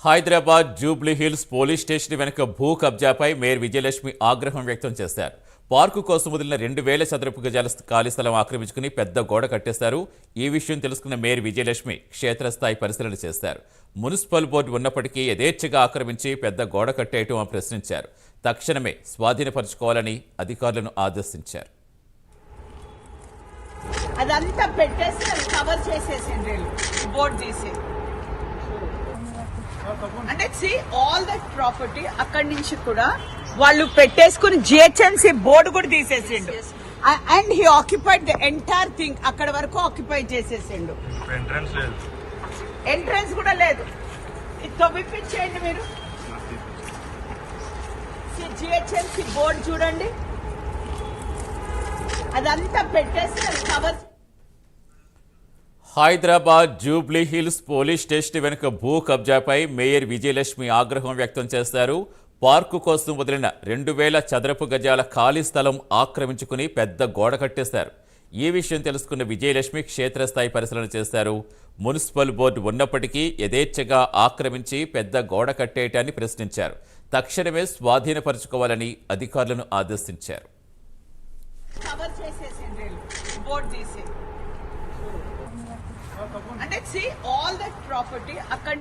Hyderabad Jubilee hills police station వెనుక భూ కబ్జాపై mayor Vijayalakshmi ఆగ్రహం వ్యక్తం చేశారు. పార్కు కోసం వదిలిన 2000 చదరపు గజాల ఖాళీ స్థలం ఆక్రమించుకుని పెద్ద గోడ కట్టేశారు. ఈ విషయం తెలుసుకున్న మేయర్ విజయలక్ష్మి క్షేత్రస్థాయి పరిశీలన చేశారు. మున్సిపల్ బోర్డు ఉన్నప్పటికీ యథేచ్ఛగా ఆక్రమించి పెద్ద గోడ కట్టేయటం అని ప్రశ్నించారు. తక్షణమే స్వాధీనపరచుకోవాలని అధికారులను ఆదేశించారు. అదంతా పెట్టేసి కవర్ చేసేసిండ్రు బోర్డు తీసి అంటే ఆల్ దట్ ప్రాపర్టీ అక్కడి నుంచి కూడా వాళ్ళు పెట్టేసుకుని జిహెచ్ఎంసీ బోర్డు కూడా తీసేసిండు. And he occupied the entire thing. అక్కడ వరకు ఆక్యుపై చేసేసిండు. ఎంట్రన్స్ కూడా లేదు. తవ్విపించేయండి మీరు. జిహెచ్ఎంసీ బోర్డు చూడండి, అదంతా పెట్టేసి cover. Hyderabad Jubilee hills police station వెనుక భూ కబ్జాపై మేయర్ విజయలక్ష్మి ఆగ్రహం వ్యక్తం చేశారు. పార్కు కోసం వదిలిన 2000 చదరపు గజాల ఖాళీ స్థలం ఆక్రమించుకుని పెద్ద గోడ కట్టేశారు. ఈ విషయం తెలుసుకున్న విజయలక్ష్మి క్షేత్రస్థాయి పరిశీలన చేశారు. మున్సిపల్ బోర్డు ఉన్నప్పటికీ యథేచ్ఛగా ఆక్రమించి పెద్ద గోడ కట్టేయటాన్ని ప్రశ్నించారు. తక్షణమే స్వాధీనపరచుకోవాలని అధికారులను ఆదేశించారు. అంటే ఆల్ దట్ ప్రాపర్టీ అక్కడ